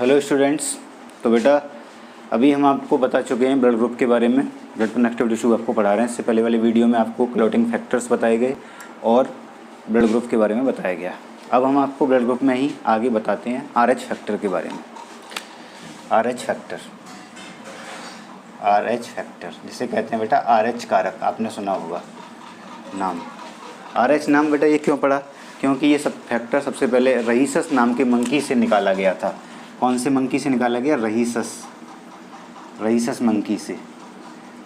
Hello students. तो बेटा अभी हम आपको बता चुके हैं ब्लड ग्रुप के बारे में। ब्लड कनेक्टिव टिश्यू आपको पढ़ा रहे हैं। इससे पहले वाले वीडियो में आपको क्लॉटिंग फैक्टर्स बताए गए और ब्लड ग्रुप के बारे में बताया गया। अब हम आपको ब्लड ग्रुप में ही आगे बताते हैं RH फैक्टर के बारे में। RH फैक्टर जिसे कहते हैं बेटा RH कारक, आपने सुना होगा नाम। RH नाम बेटा ये क्यों पड़ा? क्योंकि ये सब फैक्टर सबसे पहले रहीसस नाम के मंकी से निकाला गया था। कौन से मंकी से निकाला गया? रहीसस मंकी से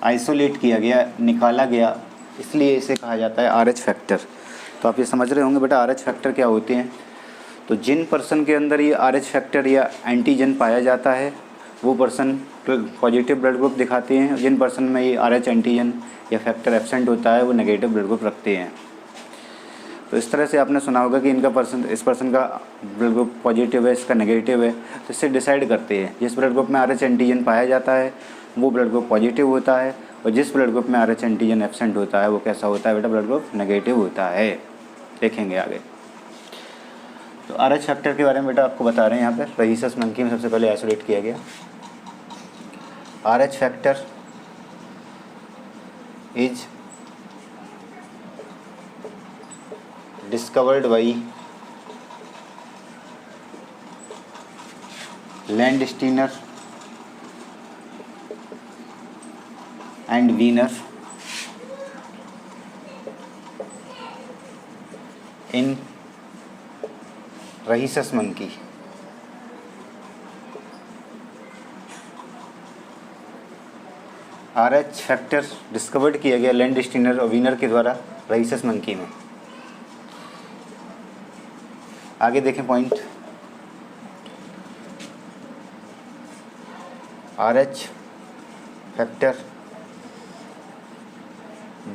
आइसोलेट किया गया, निकाला गया, इसलिए इसे कहा जाता है RH फैक्टर। तो आप ये समझ रहे होंगे बेटा RH फैक्टर क्या होते हैं। तो जिन पर्सन के अंदर ये RH फैक्टर या एंटीजन पाया जाता है वो पर्सन पॉजिटिव ब्लड ग्रुप दिखाते हैं। जिन पर्सन में ये RH एंटीजन या फैक्टर एब्सेंट होता है वो नेगेटिव ब्लड ग्रुप रखते हैं। तो इस तरह से आपने सुना होगा कि इस पर्सन का ब्लड ग्रुप पॉजिटिव है, इसका नेगेटिव है। तो इससे डिसाइड करते हैं जिस ब्लड ग्रुप में RH एंटीजन पाया जाता है वो ब्लड ग्रुप पॉजिटिव होता है, और जिस ब्लड ग्रुप में RH एंटीजन एब्सेंट होता है वो कैसा होता है बेटा? ब्लड ग्रुप नेगेटिव होता है। देखेंगे आगे। तो RH फैक्टर के बारे में बेटा आपको बता रहे हैं। यहाँ पर रहीसस मंकी में सबसे पहले आइसोलेट किया गया। RH factor is discovered by Landsteiner and Wiener in rhesus monkey। RH factor discovered किया गया लैंडस्टीनर और वीनर के द्वारा रहीसस मंकी में। आगे देखें point. RH factor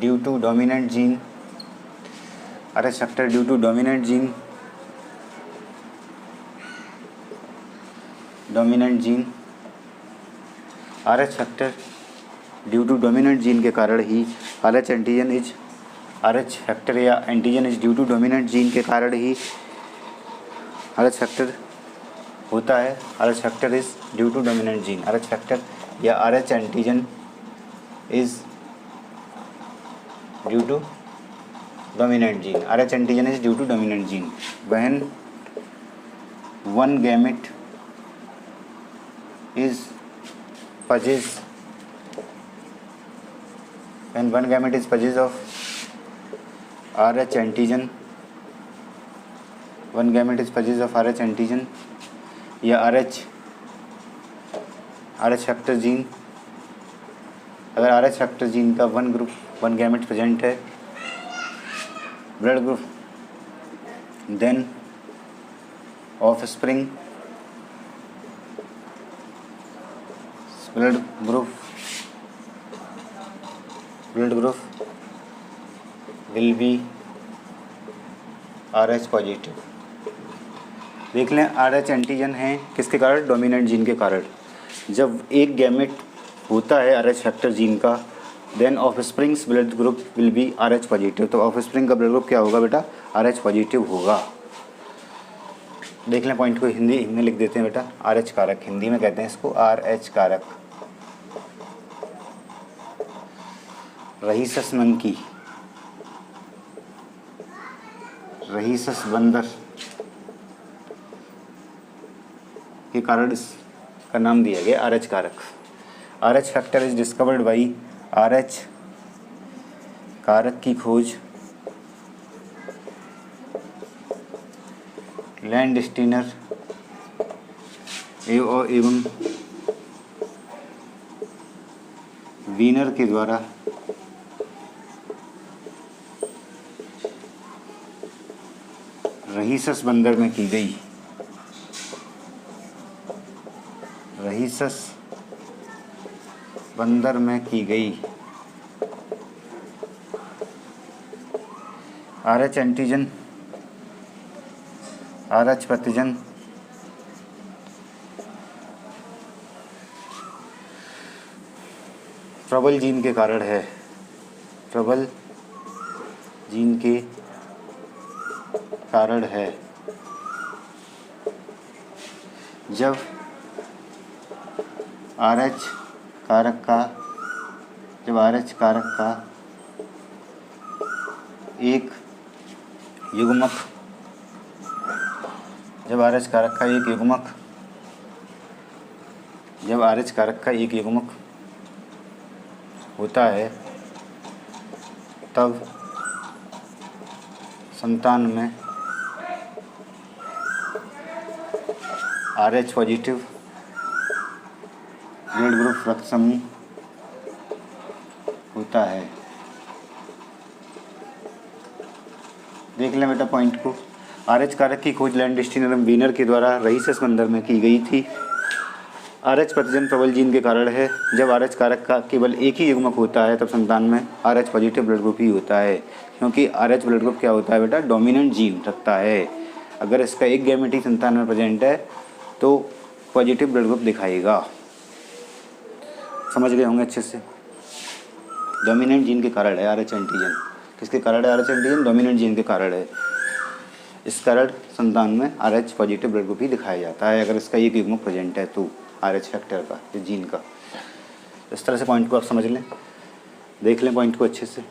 due to dominant gene, RH factor due to dominant gene RH factor due to dominant gene के कारण ही RH फैक्टर या antigen is due to dominant gene के कारण ही RH फैक्टर होता है। RH factor is due to dominant gene. RH factor या RH antigen is due to dominant gene. RH antigen is due to dominant gene when one gamete is possessed of RH antigen, one gamete is possessed of RH antigen या RH factor gene. अगर RH factor gene का one gamete present है blood group, then offspring blood group will be RH positive. देख लें RH antigen है किसके कारण? Dominant gene के कारण। जब एक गैमेट होता है RH फैक्टर जीन का, then offsprings blood group will be RH positive. तो ऑफस्प्रिंग का ब्लड ग्रुप क्या होगा बेटा? RH पॉजिटिव होगा। देख लें पॉइंट को हिंदी में लिख देते हैं बेटा। RH कारक हिंदी में कहते हैं इसको RH कारक। रहीसस मंकी, रहीसस बंदर के कारण इसका नाम दिया गया RH कारक। RH factor is discovered by RH कारक की खोज लैंडस्टीनर एवं वीनर के द्वारा रहीसस बंदर में की गई। रहीसस बंदर में की गई RH एंटीजन, RH प्रतिजन प्रबल जीन के कारण है। प्रबल जीन के कारण है। जब RH कारक का जब RH कारक का एक युग्मक जब RH कारक का एक युग्मक जब RH कारक का एक युग्मक होता है तब संतान में RH पॉजिटिव ब्लड ग्रुप रक्त समूह होता है। देख लें बेटा पॉइंट को। RH कारक की खोज लैंडस्टीन एवं वीनर के द्वारा रहीसस बंदर में की गई थी। RH प्रतिजन प्रबल जीन के कारण है। जब RH कारक का केवल एक ही युग्मक होता है तब संतान में RH पॉजिटिव ब्लड ग्रुप ही होता है, क्योंकि RH ब्लड ग्रुप क्या होता है बेटा, डोमिनेंट जीन रखता है। अगर इसका एक गैमेट ही संतान में प्रेजेंट है तो पॉजिटिव ब्लड ग्रुप दिखाएगा। समझ गए होंगे अच्छे से। डोमिनेंट जीन के कारण है RH एंटीजन। किसके कारण है RH एंटीजन? डोमिनेंट जीन के कारण है। इस कारण संतान में RH पॉजिटिव ब्लड ग्रुप ही दिखाया जाता है अगर इसका एक युग्मक प्रेजेंट है तो RH फैक्टर का, इस जीन का। इस तरह से पॉइंट को आप समझ लें, देख लें पॉइंट को अच्छे से।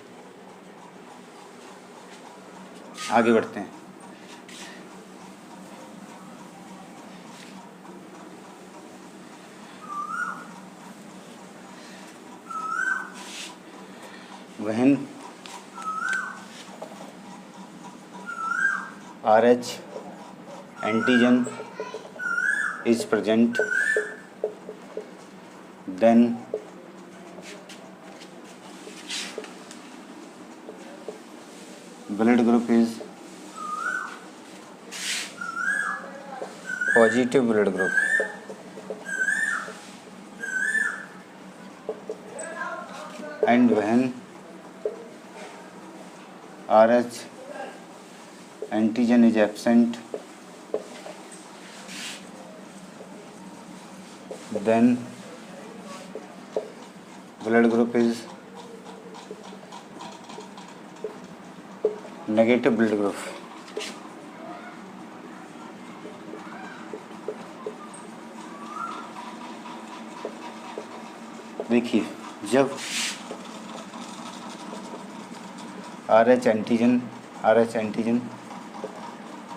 आगे बढ़ते हैं। When RH antigen is present, then blood group is positive blood group. And when RH antigen is absent, then blood group is negative blood group. देखिए, जब RH एंटीजन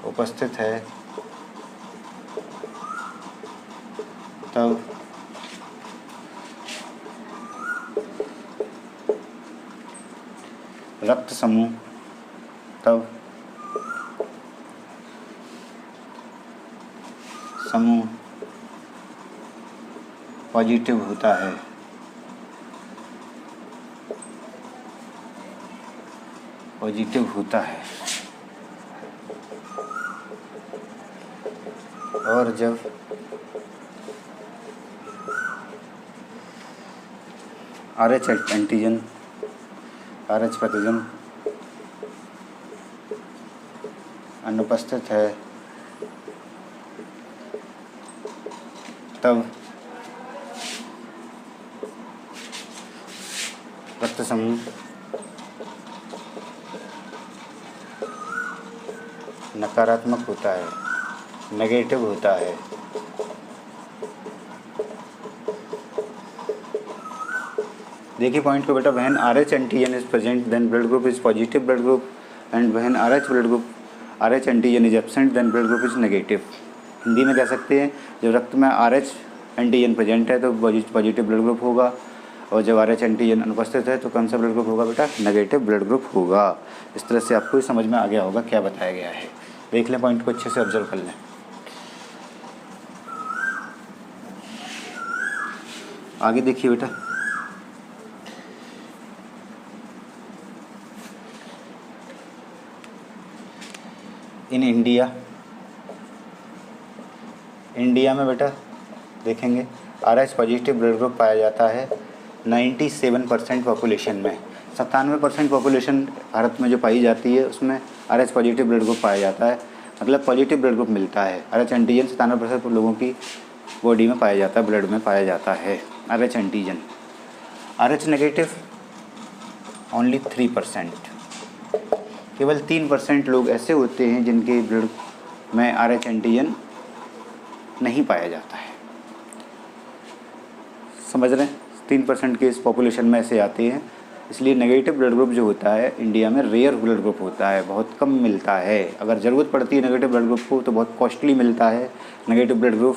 उपस्थित है तब रक्त समूह पॉजिटिव होता है। और जब RH एंटीजन RH प्रतिजन अनुपस्थित है तब रक्त समूह नकारात्मक होता है, नेगेटिव होता है। देखिए पॉइंट को बेटा। When RH antigen is present then blood group is positive blood group and when RH antigen is absent then blood group is negative. Hindi में कह सकते हैं, जब रक्त में RH एंटीजन प्रेजेंट है तो पॉजिटिव ब्लड ग्रुप होगा, और जब RH एंटीजन अनुपस्थित है तो कौन सा ब्लड ग्रुप होगा बेटा? नेगेटिव ब्लड ग्रुप होगा। इस तरह से आपको समझ में आ गया होगा क्या बताया गया है। देख लें पॉइंट को अच्छे से, ऑब्जर्व कर लें। आगे देखिए बेटा। इन इंडिया में बेटा देखेंगे RH पॉजिटिव ब्लड ग्रुप पाया जाता है 97% पॉपुलेशन में। 97% पॉपुलेशन भारत में जो पाई जाती है उसमें RH पॉजिटिव ब्लड ग्रुप पाया जाता है, मतलब पॉजिटिव ब्लड ग्रुप मिलता है। RH एंटीजन 97% लोगों की बॉडी में पाया जाता है, ब्लड में पाया जाता है RH antigen. RH negative only 3%। केवल 3% लोग ऐसे होते हैं जिनके ब्लड में RH एंटीजन नहीं पाया जाता है। समझ रहे हैं, 3% के इस पॉपुलेशन में ऐसे आते हैं। इसलिए नेगेटिव ब्लड ग्रुप जो होता है इंडिया में रेयर ब्लड ग्रुप होता है, बहुत कम मिलता है। अगर ज़रूरत पड़ती है नेगेटिव ब्लड ग्रुप को तो बहुत कॉस्टली मिलता है नेगेटिव ब्लड ग्रुप।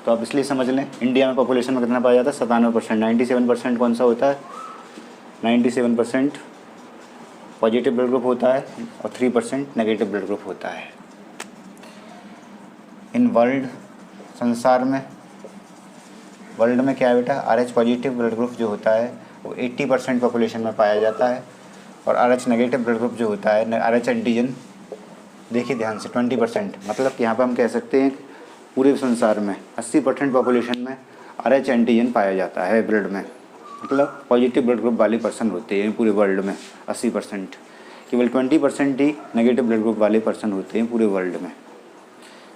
तो आप इसलिए समझ लें इंडिया में पॉपुलेशन में कितना पाया जाता है, 97%। 97% कौन सा होता है, 97% पॉजिटिव ब्लड ग्रुप होता है और 3% नेगेटिव ब्लड ग्रुप होता है। इन वर्ल्ड, संसार में, वर्ल्ड में क्या है बेटा, RH पॉजिटिव ब्लड ग्रुप जो होता है वो 80% पॉपुलेशन में पाया जाता है और RH नेगेटिव ब्लड ग्रुप जो होता है, RH एंटीजन, देखिए ध्यान से, 20%। मतलब कि यहाँ पर हम कह सकते हैं पूरे संसार में 80% पॉपुलेशन में RH एंटीजन पाया जाता है ब्लड में। मतलब पॉजिटिव ब्लड ग्रुप वाले पर्सन होते हैं पूरे वर्ल्ड में 80%। केवल 20% ही नेगेटिव ब्लड ग्रुप वाले पर्सन होते हैं पूरे वर्ल्ड में,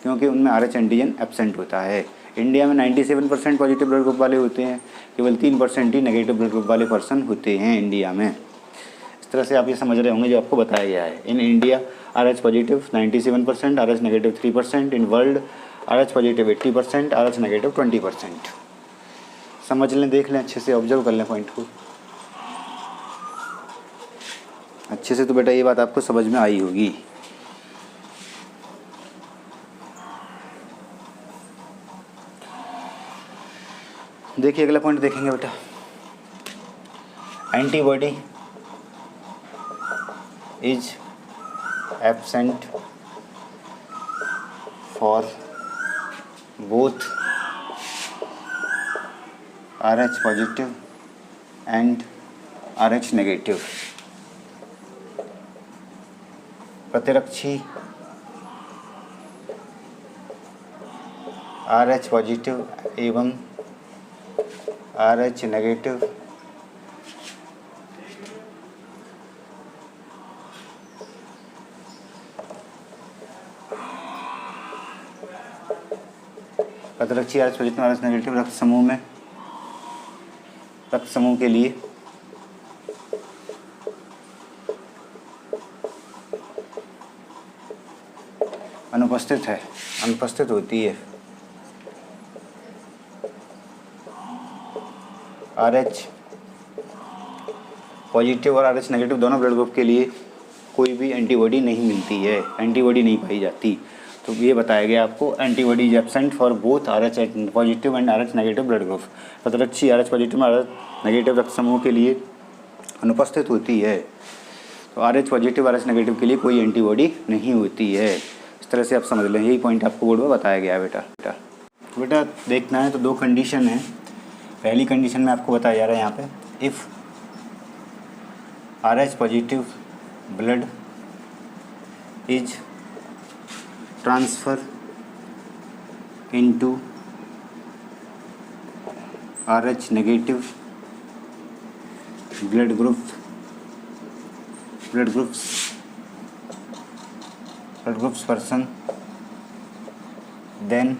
क्योंकि उनमें RH एंटीजन एब्सेंट होता है। इंडिया में 97% पॉजिटिव ब्लड ग्रुप वाले होते हैं, केवल 3% ही नेगेटिव ब्लड ग्रुप वाले पर्सन होते हैं इंडिया में। इस तरह से आप ये समझ रहे होंगे जो आपको बताया गया है। इन India RH positive 97%, RH negative 3%। इन world RH positive 80%, RH negative 20%। समझ लें, देख लें, अच्छे से ऑब्जर्व कर लें पॉइंट को अच्छे से। तो बेटा ये बात आपको समझ में आई होगी। देखिए अगला पॉइंट देखेंगे बेटा, antibody is absent for both RH positive and RH negative. प्रतिरक्षी RH पॉजिटिव एवं RH नेगेटिव प्रतिरक्षी RH पॉजिटिव RH नेगेटिव रक्त समूह के लिए अनुपस्थित होती है। RH पॉजिटिव और RH नेगेटिव दोनों ब्लड ग्रुप के लिए कोई भी एंटीबॉडी नहीं मिलती है, एंटीबॉडी नहीं पाई जाती। तो ये बताया गया आपको, antibody is absent for both RH positive and RH negative blood group. प्रतिरक्षी RH पॉजिटिव और RH नेगेटिव रक्त समूह के लिए अनुपस्थित होती है। तो RH पॉजिटिव RH नेगेटिव के लिए कोई एंटीबॉडी नहीं होती है। इस तरह से आप समझ लें, यही पॉइंट आपको बोर्ड में बताया गया है बेटा। तो बेटा देखना है तो दो कंडीशन है। पहली कंडीशन में आपको बताया जा रहा है यहाँ पे, if RH positive blood is transfer into RH negative blood groups person, then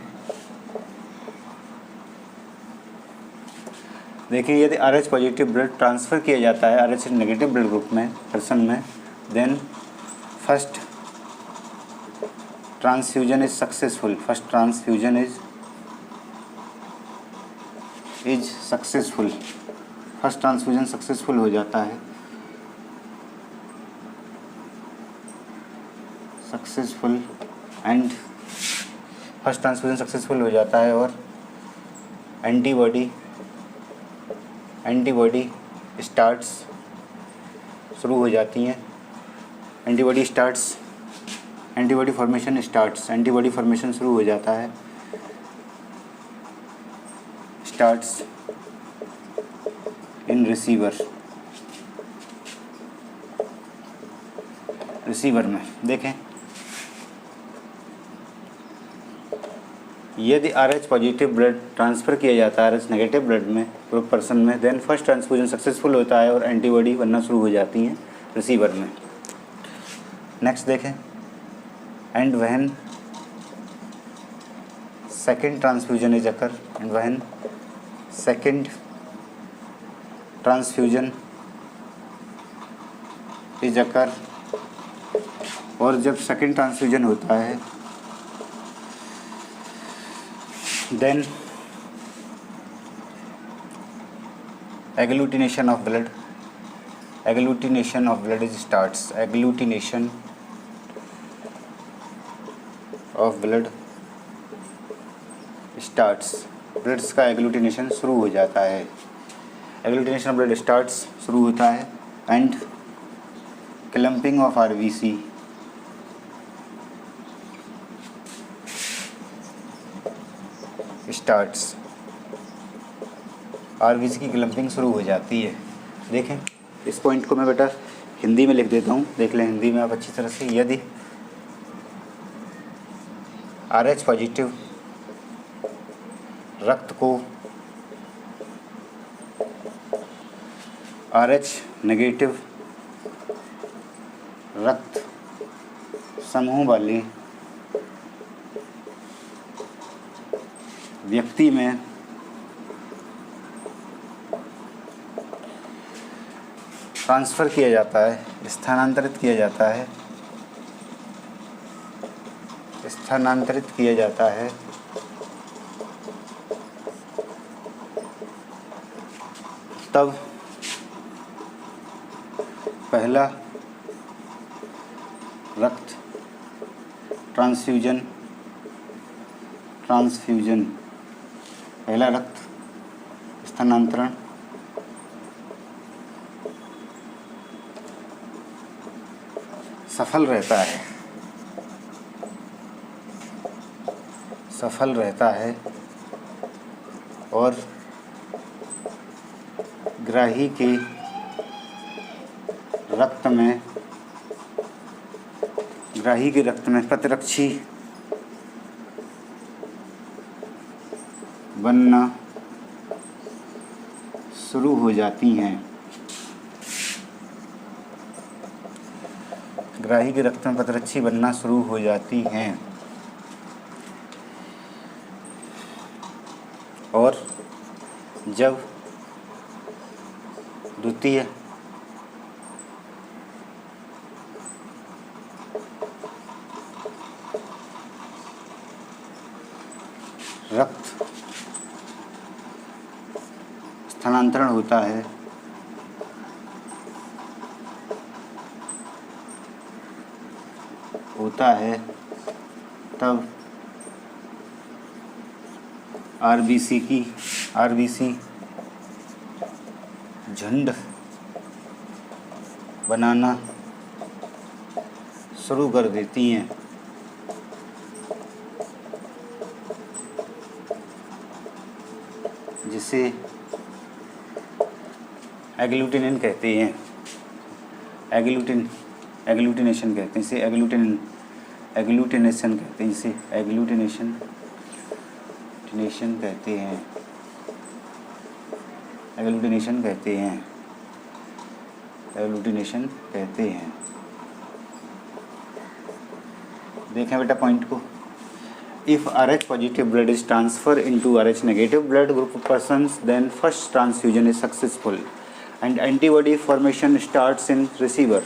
देखिए यदि RH पॉजिटिव ब्लड ट्रांसफ़र किया जाता है RH नेगेटिव ब्लड ग्रुप में पर्सन में, then first transfusion is successful. First transfusion is successful. First transfusion successful हो जाता है, successful and first transfusion successful हो जाता है और एंटीबॉडी स्टार्ट्स शुरू हो जाती हैं। Antibody formation starts, antibody formation शुरू हो जाता है, स्टार्ट्स इन रिसीवर में। देखें यदि RH पॉजिटिव ब्लड ट्रांसफ़र किया जाता है RH नेगेटिव ब्लड में ग्रुप पर्सन में, देन फर्स्ट ट्रांसफ्यूजन सक्सेसफुल होता है और एंटीबॉडी बनना शुरू हो जाती हैं रिसीवर में। नेक्स्ट देखें, and when second transfusion is occur, and when second transfusion is occur, और जब सेकेंड ट्रांसफ्यूजन होता है then agglutination of blood, agglutination of blood is starts, agglutination of blood starts, bloods का एग्लूटिनेशन शुरू हो जाता है, एग्लूटिनेशन ऑफ ब्लड स्टार्ट्स शुरू होता है, and clumping of RBC starts, RBC की क्लम्पिंग शुरू हो जाती है। देखें इस पॉइंट को मैं बेटा हिंदी में लिख देता हूँ, देख लें हिंदी में आप अच्छी तरह से। यदि RH पॉजिटिव रक्त को RH नेगेटिव रक्त समूह वाले व्यक्ति में ट्रांसफ़र किया जाता है, स्थानांतरित किया जाता है, स्थानांतरित किया जाता है तब पहला रक्त ट्रांसफ्यूजन पहला रक्त स्थानांतरण सफल रहता है और ग्राही के रक्त में प्रतिरक्षी बनना शुरू हो जाती हैं, ग्राही के रक्त में प्रतिरक्षी बनना शुरू हो जाती हैं और जब द्वितीय रक्त स्थानांतरण होता है तब आरबीसी झुंड बनाना शुरू कर देती हैं, जिसे एग्लूटिनेशन कहते हैं, एग्लूटिनेशन कहते हैं, इसे एग्लूटिनेशन कहते हैं, इसे एग्लूटिनेशन कहते हैं, एग्लूटिनेशन कहते हैं। देखें बेटा पॉइंट को। If RH positive blood is transferred into RH negative blood group of persons, then first transfusion is successful and antibody formation starts in receiver,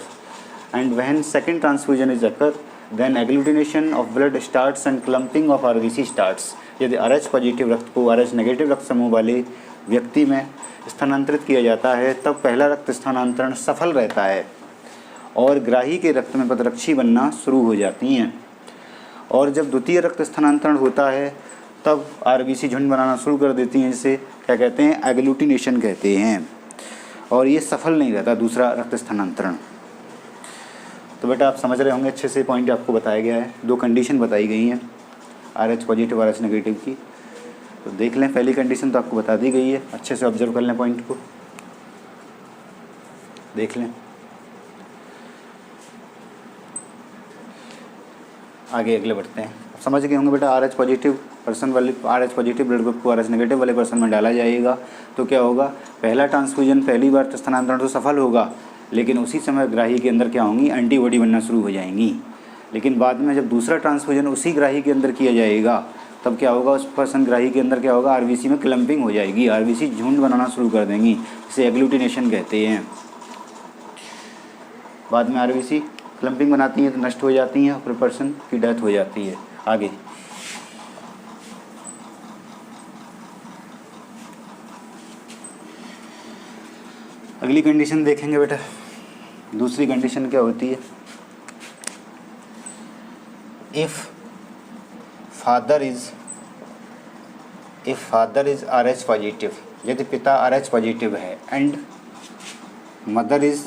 and when second transfusion is occur, then agglutination of blood starts and clumping of RBC starts। यदि RH positive रक्त को RH negative रक्त समूह वाले व्यक्ति में स्थानांतरित किया जाता है तब पहला रक्त स्थानांतरण सफल रहता है और ग्राही के रक्त में प्रतिरक्षी बनना शुरू हो जाती हैं, और जब द्वितीय रक्त स्थानांतरण होता है तब आरबीसी झुंड बनाना शुरू कर देती हैं, जिसे क्या कहते हैं, एग्लूटिनेशन कहते हैं, और ये सफल नहीं रहता दूसरा रक्त स्थानांतरण। तो बेटा आप समझ रहे होंगे अच्छे से, पॉइंट आपको बताया गया है, दो कंडीशन बताई गई हैं RH पॉजिटिव RH नेगेटिव की। तो देख लें, पहली कंडीशन तो आपको बता दी गई है, अच्छे से ऑब्जर्व कर लें, पॉइंट को देख लें। आगे अगले बढ़ते हैं। समझ गए होंगे बेटा, RH पॉजिटिव पर्सन वाले RH पॉजिटिव ब्लड ग्रुप को RH नेगेटिव वाले पर्सन में डाला जाएगा तो क्या होगा, पहला ट्रांसफ्यूजन पहली बार स्थानांतरण तो सफल होगा, लेकिन उसी समय ग्राही के अंदर क्या होंगी, एंटीबॉडी बनना शुरू हो जाएंगी। लेकिन बाद में जब दूसरा ट्रांसफ्यूजन उसी ग्राही के अंदर किया जाएगा तब क्या होगा, उस पर्सन ग्राही के अंदर क्या होगा, आरबीसी में क्लम्पिंग हो जाएगी, आरबीसी झुंड बनाना शुरू कर देंगी, इसे एग्लूटिनेशन कहते हैं। बाद में आरबीसी क्लम्पिंग बनाती हैं तो नष्ट हो जाती हैं, फिर पर्सन की डेथ हो जाती है। आगे अगली कंडीशन देखेंगे बेटा। दूसरी कंडीशन क्या होती है, if father is RH positive, यदि पिता RH पॉजिटिव है and mother is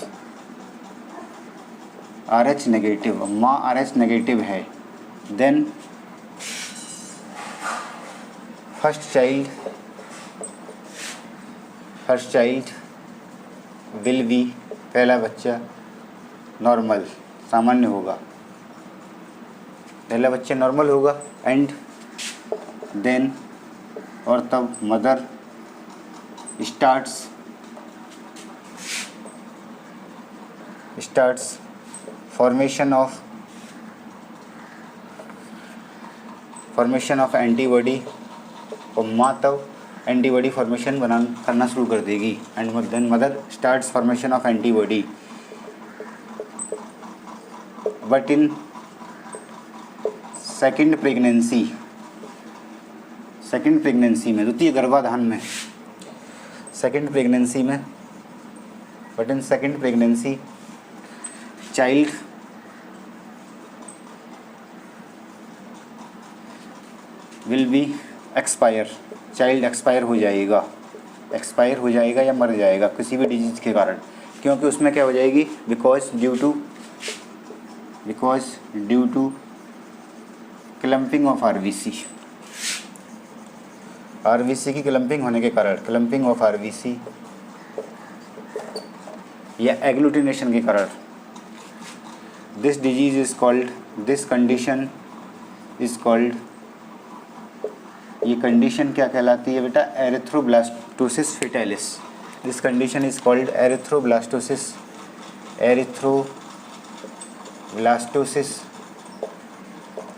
RH negative, माँ RH नेगेटिव है, then first child will be, पहला बच्चा नॉर्मल, सामान्य होगा, पहला बच्चा नॉर्मल होगा, एंड देन, और तब mother starts formation of antibody, और माँ तब एंटीबॉडी फॉर्मेशन करना शुरू कर देगी, and then mother starts formation of antibody, but in second pregnancy में, द्वितीय गर्भाधान में, second pregnancy child will be expire, child expire हो जाएगा या मर जाएगा किसी भी डिजीज़ के कारण, क्योंकि उसमें क्या हो जाएगी, because due to clumping of RBC की क्लम्पिंग होने के कारण, क्लम्पिंग ऑफ आरबीसी या एग्लूटिनेशन के कारण, दिस कंडीशन इज कॉल्ड, ये कंडीशन क्या कहलाती है बेटा, erythroblastosis fetalis. This condition is called erythroblastosis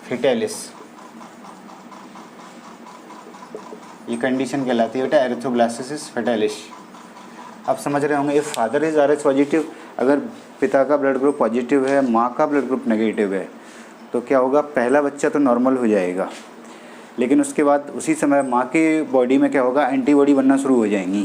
fetalis, ये कंडीशन कहलाती है बेटा एरिथ्रोब्लास्टोसिस फेटालिस। आप समझ रहे होंगे, if father is RH positive, अगर पिता का ब्लड ग्रुप पॉजिटिव है, माँ का ब्लड ग्रुप नेगेटिव है, तो क्या होगा, पहला बच्चा तो नॉर्मल हो जाएगा, लेकिन उसके बाद उसी समय माँ के बॉडी में क्या होगा, एंटीबॉडी बनना शुरू हो जाएंगी।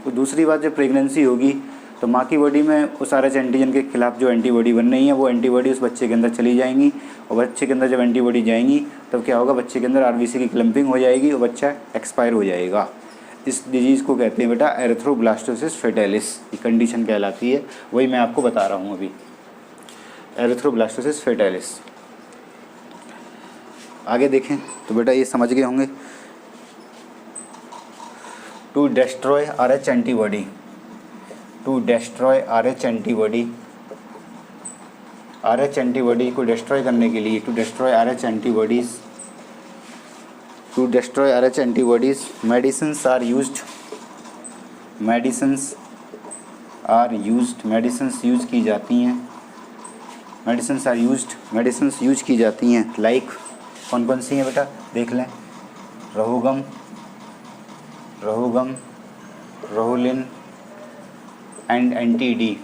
तो दूसरी बात, जब प्रेगनेंसी होगी तो माँ की बॉडी में उस RH एंटीजन के खिलाफ जो एंटीबॉडी बन रही है, वो एंटीबॉडी उस बच्चे के अंदर चली जाएंगी, और बच्चे के अंदर जब एंटीबॉडी जाएंगी तब क्या होगा, बच्चे के अंदर आरबीसी की क्लम्पिंग हो जाएगी और बच्चा एक्सपायर हो जाएगा। इस डिजीज़ को कहते हैं बेटा एरिथ्रोब्लास्टोसिस फेटालिस, ये कंडीशन कहलाती है, वही मैं आपको बता रहा हूँ अभी, एरिथ्रोब्लास्टोसिस फेटालिस। आगे देखें तो बेटा ये समझ गए होंगे, to destroy RH antibody, RH antibody को डिस्ट्रॉय करने के लिए, to destroy RH antibodies medicines are used, medicines use की जाती हैं, लाइक कौन कौन सी हैं बेटा, देख लें, रोहुलिन एंड एंटी-डी।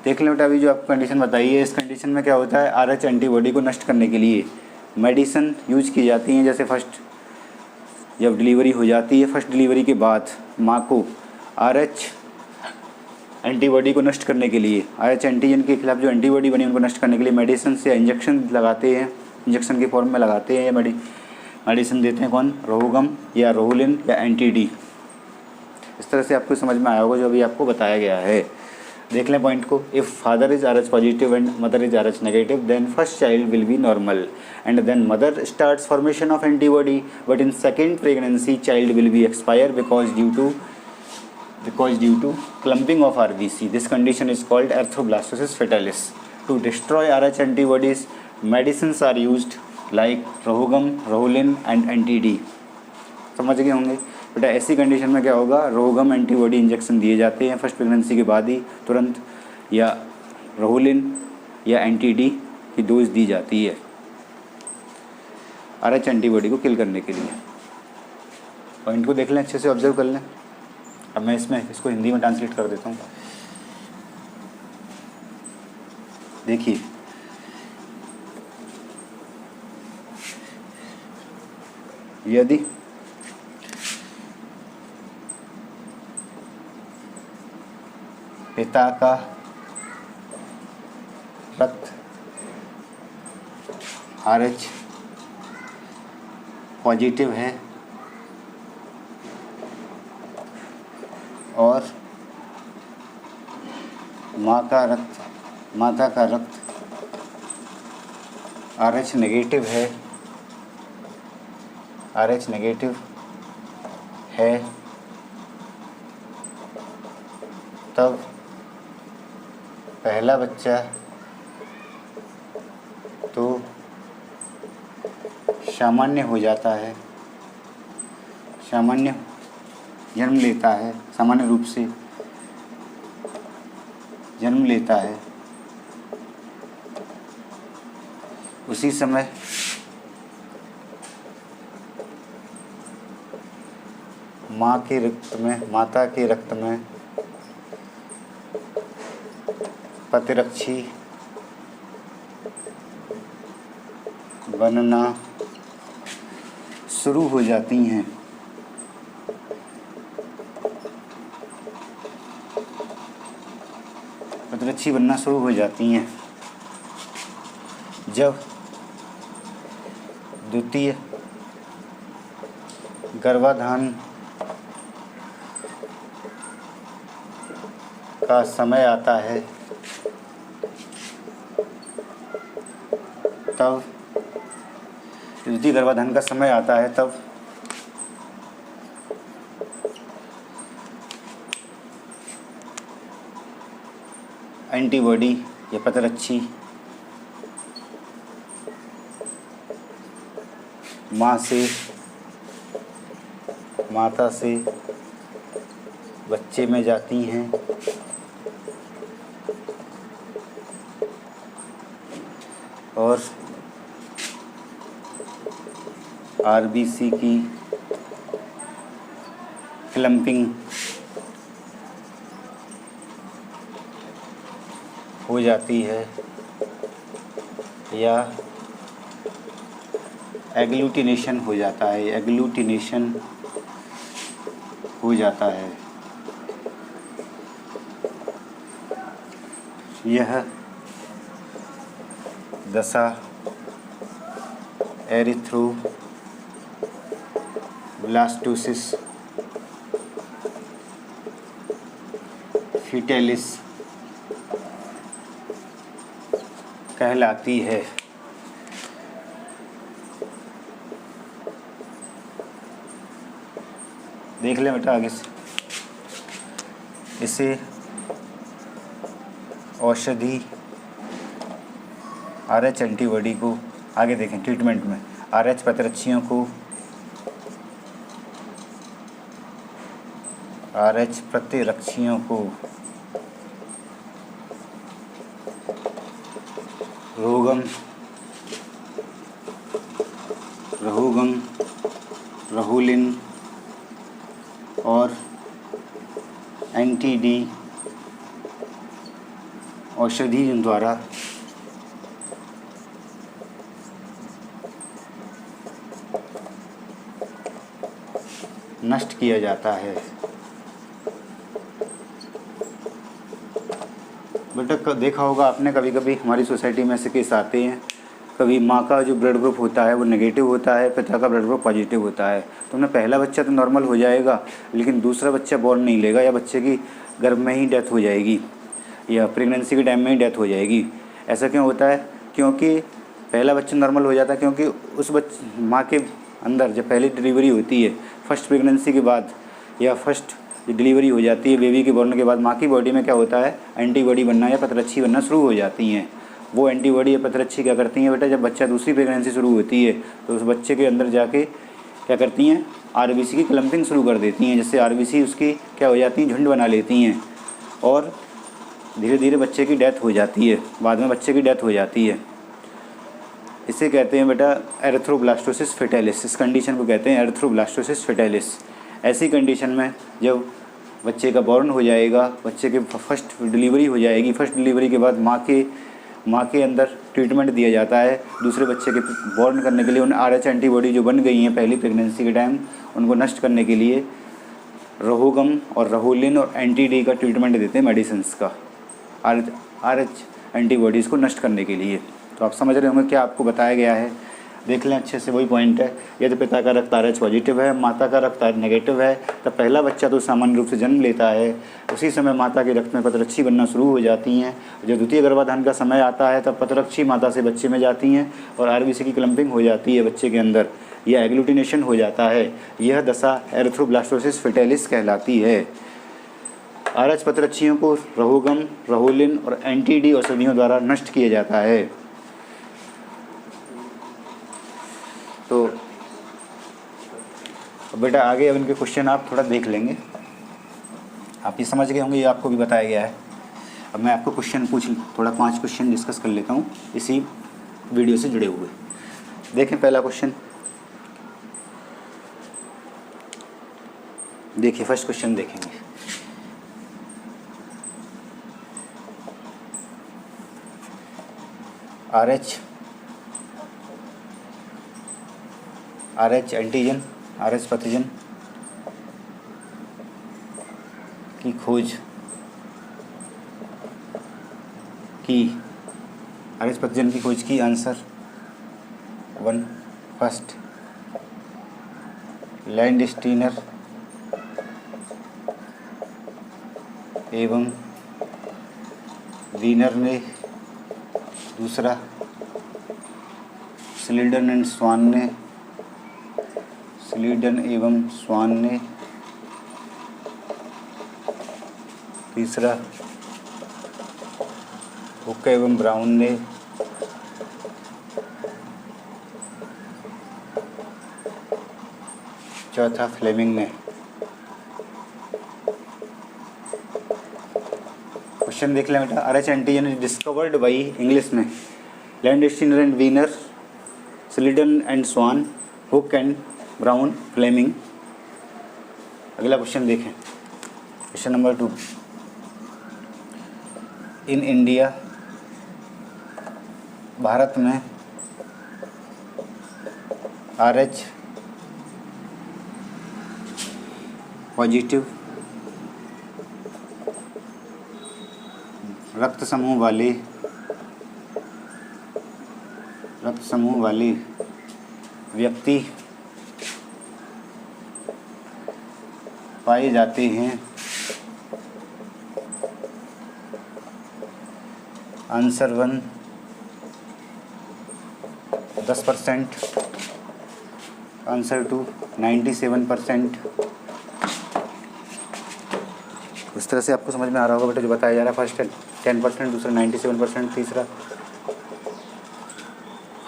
देख लें बेटा, अभी जो आपको कंडीशन बताई है, इस कंडीशन में क्या होता है, RH एंटीबॉडी को नष्ट करने के लिए मेडिसिन यूज की जाती हैं। जैसे फर्स्ट जब डिलीवरी हो जाती है, फर्स्ट डिलीवरी के बाद माँ को RH एंटीबॉडी को नष्ट करने के लिए, RH एंटीजन के खिलाफ जो एंटीबॉडी बनी उनको नष्ट करने के लिए मेडिसिन या इंजेक्शन लगाते हैं, इंजेक्शन के फॉर्म में लगाते हैं, या मेडिसिन देते हैं कौन, रोहुगम या रोहुलिन या एंटी-डी। इस तरह से आपको समझ में आया होगा जो अभी आपको बताया गया है। देख लें पॉइंट को, if father is RH positive and mother is RH negative, then first child will be normal and then mother starts formation of antibody, but in second pregnancy child will be expire because due to clumping of RBC. This condition is called erythroblastosis fetalis. To destroy RH antibodies, medicines are used like Rhogam, रोहुलिन and anti-D. समझ गए होंगे बेटा, ऐसी condition में क्या होगा, रोहुगम antibody injection दिए जाते हैं फर्स्ट प्रेगनेंसी के बाद ही तुरंत, या रोहुलिन या एंटी-डी की डोज दी जाती है RH एंटीबॉडी को किल करने के लिए। पॉइंट को देख लें, अच्छे से ऑब्जर्व कर लें। अब मैं इसको हिंदी में ट्रांसलेट कर देता हूँ। देखिए, पिता का रक्त RH पॉजिटिव है और माता का रक्त RH नेगेटिव है, RH नेगेटिव है, तब पहला बच्चा तो सामान्य हो जाता है, सामान्य जन्म लेता है, सामान्य रूप से जन्म लेता है। उसी समय माता के रक्त में प्रतिरक्षी बनना शुरू हो जाती हैं। प्रतिरक्षी बनना शुरू हो जाती हैं जब द्वितीय गर्भाधान का समय आता है, तब द्वितीय गर्भाधान का समय आता है तब एंटीबॉडी या प्रतिरक्षी माता से बच्चे में जाती हैं और RBC की क्लम्पिंग हो जाती है या एग्लूटिनेशन हो जाता है, यह दशा एरिथ्रोब्लास्टोसिस फीटैलिस कहलाती है। देख लें बेटा आगे से। इसे औषधि RH एंटीबॉडी को आगे देखें ट्रीटमेंट में RH प्रतिरक्षियों को रोगम रहूलिन और एंटी-D औषधियों द्वारा नष्ट किया जाता है। बेटा देखा होगा आपने, कभी कभी हमारी सोसाइटी में ऐसे केस आते हैं, कभी माँ का जो ब्लड ग्रुप होता है वो नेगेटिव होता है, पिता का ब्लड ग्रुप पॉजिटिव होता है। तो उन्हें पहला बच्चा तो नॉर्मल हो जाएगा लेकिन दूसरा बच्चा बॉर्न नहीं लेगा या बच्चे की गर्भ में ही डेथ हो जाएगी या प्रेगनेंसी के टाइम में ही डेथ हो जाएगी। ऐसा क्यों होता है? क्योंकि पहला बच्चा नॉर्मल हो जाता है क्योंकि उस माँ के अंदर जब पहली डिलीवरी होती है, फर्स्ट प्रेगनेंसी के बाद या फर्स्ट डिलीवरी हो जाती है, बेबी के बॉर्न के बाद माँ की बॉडी में क्या होता है, एंटीबॉडी बनना या प्रतिरक्षी बनना शुरू हो जाती हैं। वो एंटीबॉडी या प्रतिरक्षी क्या करती हैं बेटा, जब बच्चा दूसरी प्रेगनेंसी शुरू होती है तो उस बच्चे के अंदर जाके क्या करती हैं, RBC की क्लम्पिंग शुरू कर देती हैं, जिससे RBC उसकी क्या हो जाती हैं, झुंड बना लेती हैं और धीरे धीरे बच्चे की डेथ हो जाती है, बाद में बच्चे की डेथ हो जाती है। इसे कहते हैं बेटा एरिथ्रोब्लास्टोसिस फेटालिस। इस कंडीशन को कहते हैं एरिथ्रोब्लास्टोसिस फेटालिस। ऐसी कंडीशन में जब बच्चे का बॉर्न हो जाएगा, बच्चे की फर्स्ट डिलीवरी हो जाएगी, फर्स्ट डिलीवरी के बाद माँ के अंदर ट्रीटमेंट दिया जाता है दूसरे बच्चे के बॉर्न करने के लिए। उन RH एंटीबॉडी जो बन गई हैं पहली प्रेगनेंसी के टाइम, उनको नष्ट करने के लिए रोहुगम और रोहुलिन और एंटी-डी का ट्रीटमेंट देते हैं मेडिसिन्स का, RH एंटीबॉडीज़ को नष्ट करने के लिए। तो आप समझ रहे होंगे क्या आपको बताया गया है, देख लें अच्छे से, वही पॉइंट है। यदि पिता का रक्त RH पॉजिटिव है, माता का रक्त नेगेटिव है, तब पहला बच्चा तो सामान्य रूप से जन्म लेता है। उसी समय माता के रक्त में पत्रक्षी बनना शुरू हो जाती हैं। जब द्वितीय गर्भाधान का समय आता है तब पत्रक्षी माता से बच्चे में जाती हैं और RBC की क्लम्पिंग हो जाती है बच्चे के अंदर, यह एग्लूटिनेशन हो जाता है। यह दशा एरिथ्रोब्लास्टोसिस फेटालिस कहलाती है। RH पत्रक्षियों को रोहुगम, रोहुलिन और एंटी-डी औषधियों द्वारा नष्ट किया जाता है। तो बेटा आगे अब इनके क्वेश्चन आप थोड़ा देख लेंगे, आप ये समझ गए होंगे, ये आपको भी बताया गया है। अब मैं आपको क्वेश्चन थोड़ा 5 क्वेश्चन डिस्कस कर लेता हूँ इसी वीडियो से जुड़े हुए। देखें पहला क्वेश्चन, देखिए फर्स्ट क्वेश्चन देखेंगे। RH एंटीजन, RH पैथोजन की खोज की, RH पैथोजन की खोज की। आंसर 1 फर्स्ट लैंडस्टीनर एवं वीनर ने। दूसरा स्लीडन एंड स्वान ने, स्लीडन एवं स्वान ने। तीसरा हुक एवं ब्राउन ने। चौथा फ्लेमिंग ने। क्वेश्चन देख लें बेटा। RH antigen is discovered by, English में, लैंडस्टीनर एंड वीनर, स्लीडन and Swan, hook and Brown, Fleming. अगला क्वेश्चन देखें, क्वेश्चन नंबर 2। इन इंडिया, भारत में RH पॉजिटिव रक्त समूह वाले व्यक्ति पाए जाते हैं। Answer 1 10%, answer 2 97%। इस तरह से आपको समझ में आ रहा होगा बेटा जो बताया जा रहा है। फर्स्ट 10%, दूसरा 97%, तीसरा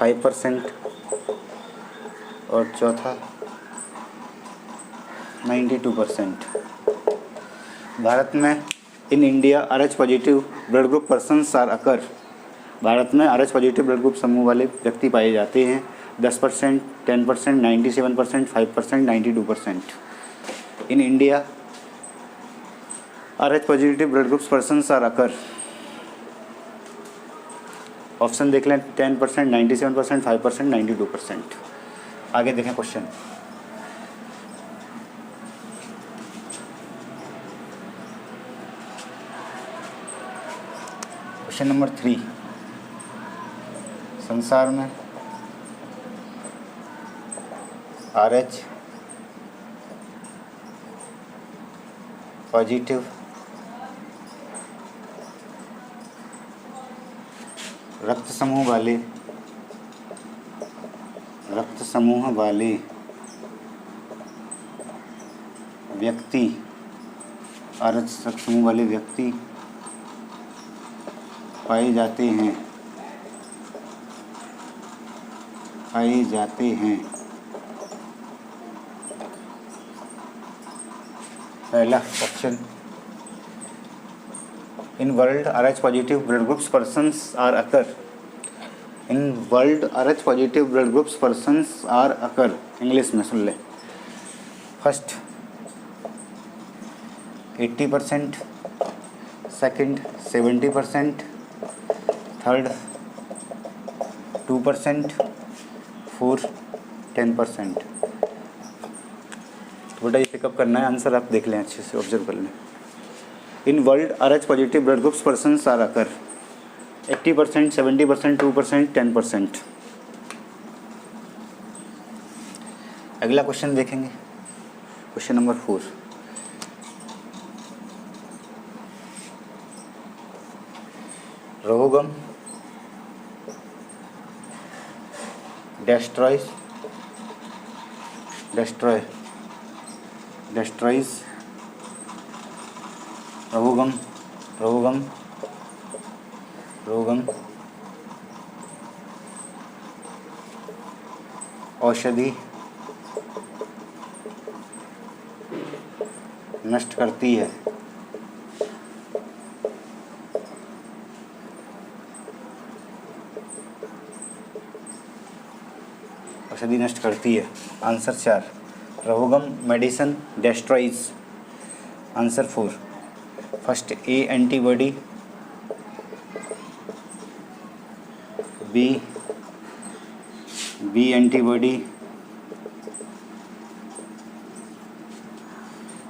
5% और चौथा 92%। भारत में in India RH positive blood group persons are occur, भारत में RH पॉजिटिव ब्लड ग्रुप समूह वाले व्यक्ति पाए जाते हैं। 10%, 10%, 97%, 5%, 92%। In India RH positive blood groups persons are occur. Option देख लें, 10%, 97%, 5%, 92%। आगे देखें क्वेश्चन। Question number 3। संसार में RH पॉजिटिव रक्त समूह वाले व्यक्ति, RH रक्त समूह वाले व्यक्ति पाए जाते हैं। पहला option, in world RH positive blood groups persons are occur. In world RH positive blood groups persons are occur. English में सुन ले। First 80%, second 70%, third 2%, fourth 10%। बेटा ये पिकअप करना है, आंसर आप देख लें, अच्छे से ऑब्जर्व कर लें। In world RH positive blood groups persons are occur 80%, 70%, 2%, 10%। अगला क्वेश्चन देखेंगे, क्वेश्चन नंबर 4। रोगम destroys रोगम औषधि नष्ट करती है। औषधि नष्ट करती है। आंसर 4, रोगम medicine destroys. Answer 4, first A antibody, B antibody,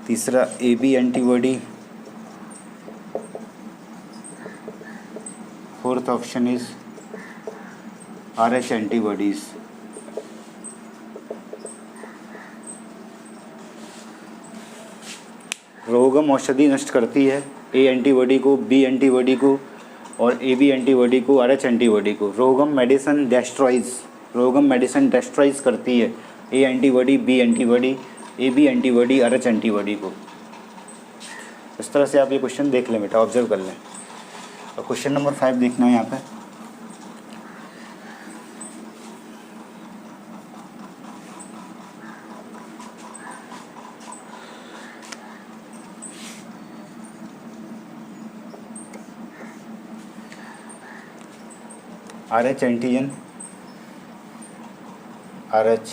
तीसरा A B antibody, fourth option is RH antibodies. रोगम औषधि नष्ट करती है, ए एंटीबॉडी को, बी एंटीबॉडी को और ए बी एंटीबॉडी को, RH एंटीबॉडी को। रोगम मेडिसिन डेस्ट्रॉइज करती है A antibody, B antibody, A B antibody, RH antibody को। इस तरह से आप ये क्वेश्चन देख लें बेटा, ऑब्जर्व कर लें। और क्वेश्चन नंबर 5 देखना है यहाँ पे। RH antigen, RH।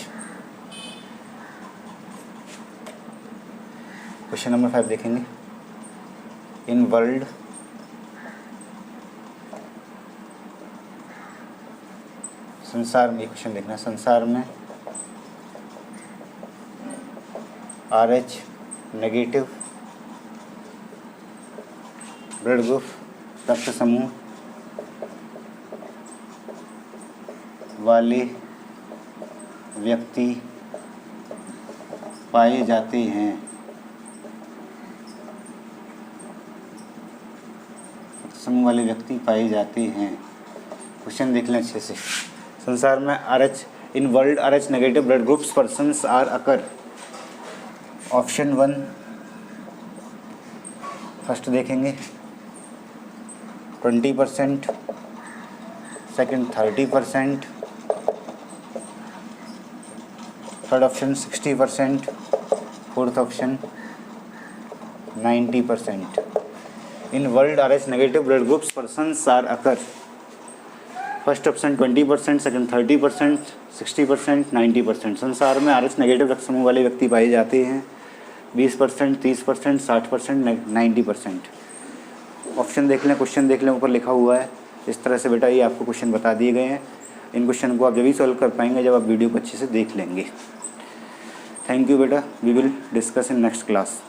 Question number 5 देखेंगे। इन वर्ल्ड संसार में, क्वेश्चन देखना है, संसार में RH नेगेटिव ब्लड ग्रुप रक्त समूह वाले व्यक्ति पाए जाते हैं। समूह वाले व्यक्ति पाए जाते हैं। क्वेश्चन देख लें अच्छे से। संसार में RH in world RH negative blood groups persons are occur. Option 1 first देखेंगे 20%, second 30%, third option 60%, fourth option 90%। In world RH negative blood groups persons are occur. First option 20%, second 30%, 60%, 90%। संसार में RH नेगेटिव रक्त समूह वाले व्यक्ति पाए जाते हैं। 20%, 30%, 60%, 90%। ऑप्शन देख लें, क्वेश्चन देख लें, ऊपर लिखा हुआ है। इस तरह से बेटा ये आपको क्वेश्चन बता दिए गए हैं। इन क्वेश्चन को आप जब भी सॉल्व कर पाएंगे जब आप वीडियो को अच्छे से देख लेंगे। थैंक यू बेटा, we will discuss in next class.